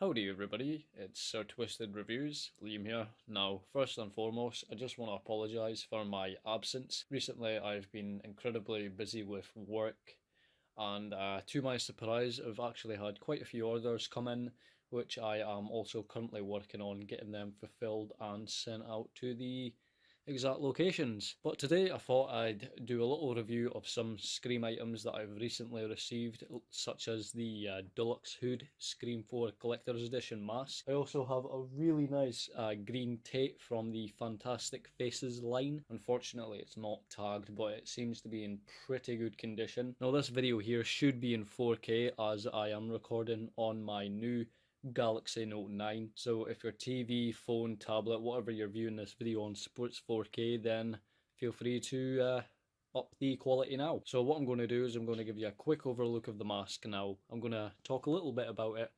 Howdy everybody, it's Sir Twisted Reviews, Liam here. Now, first and foremost, I just want to apologise for my absence. Recently I've been incredibly busy with work and to my surprise I've actually had quite a few orders come in, which I am also currently working on getting them fulfilled and sent out to the exact locations. But today I thought I'd do a little review of some Scream items that I've recently received, such as the deluxe hood Scream 4 collector's edition mask. I also have a really nice green tate from the Fantastic Faces line. Unfortunately it's not tagged, but it seems to be in pretty good condition. Now this video here should be in 4K as I am recording on my new Galaxy Note 9, so if your TV, phone, tablet, whatever you're viewing this video on supports 4K, then feel free to up the quality now. So what I'm going to do is I'm going to give you a quick overlook of the mask now. I'm going to talk a little bit about it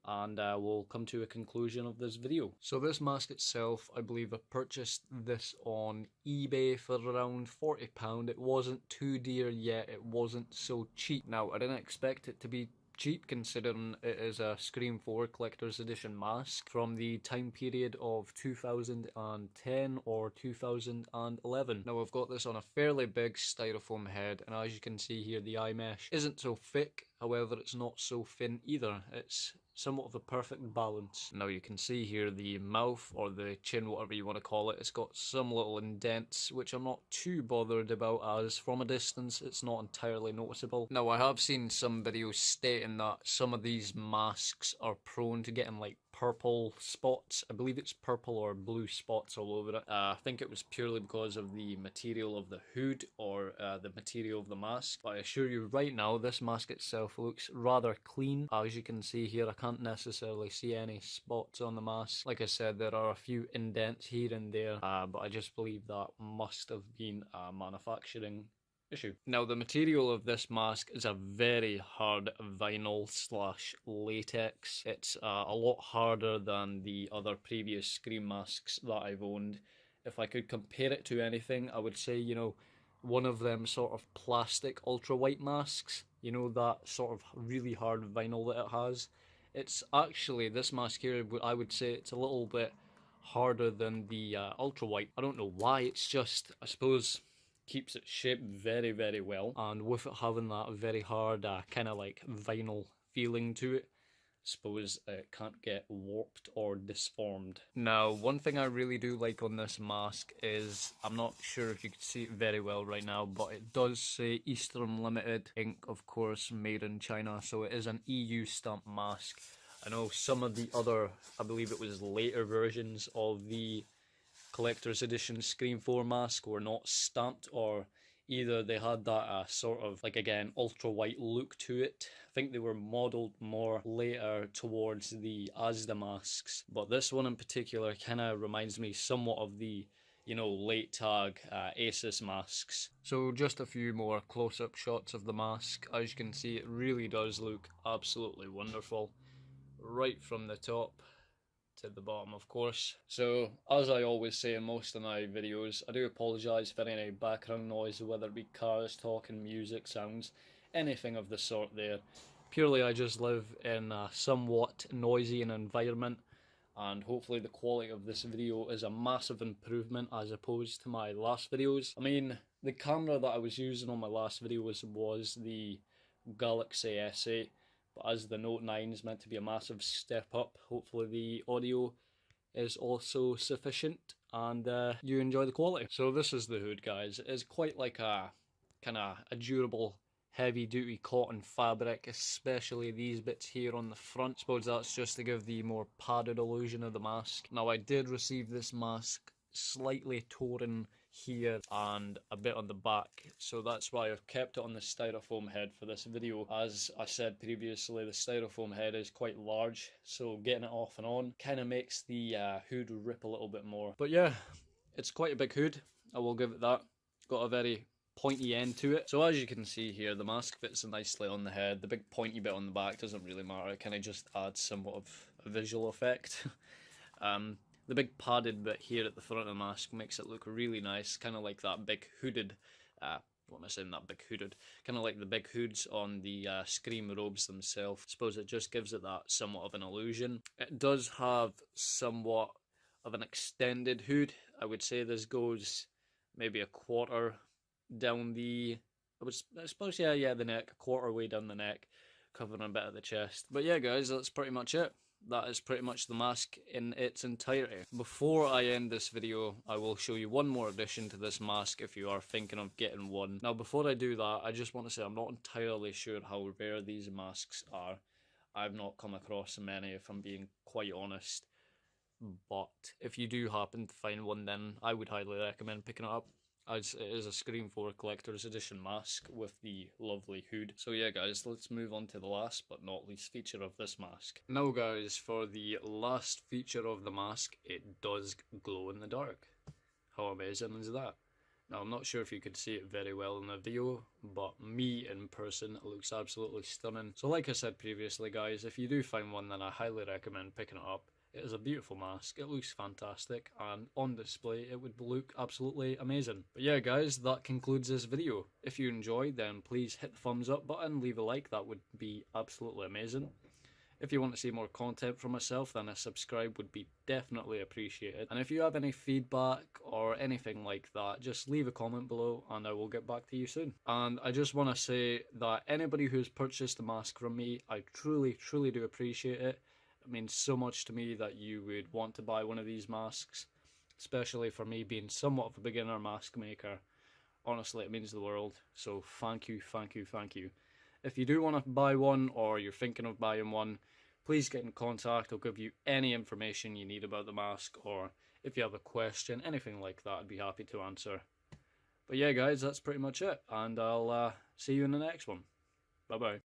and we'll come to a conclusion of this video. So this mask itself, I believe I purchased this on eBay for around £40. It wasn't too dear yet, it wasn't so cheap. Now I didn't expect it to be cheap considering it is a Scream 4 collector's edition mask from the time period of 2010 or 2011. Now I've got this on a fairly big styrofoam head, and as you can see here the eye mesh isn't so thick, however it's not so thin either. It's somewhat of a perfect balance. Now you can see here the mouth or the chin, whatever you want to call it, it's got some little indents which I'm not too bothered about, as from a distance it's not entirely noticeable. Now I have seen some videos stating that some of these masks are prone to getting like purple spots. I believe it's purple or blue spots all over it. I think it was purely because of the material of the hood or the material of the mask. But I assure you right now this mask itself looks rather clean. As you can see here, I can't necessarily see any spots on the mask. Like I said, there are a few indents here and there, but I just believe that must have been a manufacturing issue. Now the material of this mask is a very hard vinyl slash latex. It's a lot harder than the other previous Scream masks that I've owned. If I could compare it to anything, I would say, you know, one of them sort of plastic ultra white masks, you know, that sort of really hard vinyl that it has. It's actually, this mask here, I would say it's a little bit harder than the ultra white. I don't know why, it's just, I suppose, keeps its shape very, very well, and with it having that very hard kind of like vinyl feeling to it, I suppose it can't get warped or disformed. Now one thing I really do like on this mask is, I'm not sure if you can see it very well right now, but it does say Eastern Limited, ink of course made in China, so it is an EU stamp mask. I know some of the other, I believe it was later versions of the collector's edition Scream 4 mask were not stamped, or either they had that sort of, like again, ultra white look to it. I think they were modelled more later towards the Asda masks, but this one in particular kind of reminds me somewhat of the, you know, late tag Asus masks. So just a few more close-up shots of the mask. As you can see, it really does look absolutely wonderful, right from the top to the bottom, of course. So as I always say in most of my videos, I do apologise for any background noise, whether it be cars, talking, music, sounds, anything of the sort there. Purely I just live in a somewhat noisy environment, and hopefully the quality of this video is a massive improvement as opposed to my last videos. I mean, the camera that I was using on my last videos was the Galaxy S8, but as the Note 9 is meant to be a massive step up, hopefully the audio is also sufficient and you enjoy the quality. So this is the hood, guys. It is quite like a kind of a durable, heavy duty cotton fabric, especially these bits here on the front. I suppose that's just to give the more padded illusion of the mask. Now I did receive this mask slightly torn here and a bit on the back, so that's why I've kept it on the styrofoam head for this video. As I said previously, the styrofoam head is quite large, so getting it off and on kind of makes the hood rip a little bit more. But yeah, it's quite a big hood, I will give it that. Got a very pointy end to it. So as you can see here, the mask fits nicely on the head. The big pointy bit on the back doesn't really matter, it kind of just adds somewhat of a visual effect. The big padded bit here at the front of the mask makes it look really nice, kind of like that big hooded what am I saying, that big hooded, kind of like the big hoods on the Scream robes themselves. I suppose it just gives it that somewhat of an illusion. It does have somewhat of an extended hood. I would say this goes maybe a quarter down the, I suppose, yeah, the neck, a quarter way down the neck, covering a bit of the chest. But yeah, guys, that's pretty much it. That is pretty much the mask in its entirety. Before I end this video, I will show you one more addition to this mask if you are thinking of getting one. Now, before I do that, I just want to say I'm not entirely sure how rare these masks are. I've not come across many, if I'm being quite honest. But if you do happen to find one, then I would highly recommend picking it up, as it is a Scream 4 Collector's Edition mask with the lovely hood. So yeah, guys, let's move on to the last but not least feature of this mask. Now, guys, for the last feature of the mask, it does glow in the dark. How amazing is that? Now, I'm not sure if you could see it very well in the video, but me in person, it looks absolutely stunning. So like I said previously, guys, if you do find one, then I highly recommend picking it up. It is a beautiful mask, it looks fantastic, and on display it would look absolutely amazing. But yeah, guys, that concludes this video. If you enjoyed, then please hit the thumbs up button, leave a like, that would be absolutely amazing. If you want to see more content from myself, then a subscribe would be definitely appreciated. And if you have any feedback or anything like that, just leave a comment below and I will get back to you soon. And I just want to say that anybody who's purchased a mask from me, I truly do appreciate it. It means so much to me that you would want to buy one of these masks, especially for me being somewhat of a beginner mask maker. Honestly, it means the world. So thank you. If you do want to buy one or you're thinking of buying one, please get in contact. I'll give you any information you need about the mask, or if you have a question, anything like that, I'd be happy to answer. But yeah, guys, that's pretty much it, and I'll see you in the next one. Bye bye.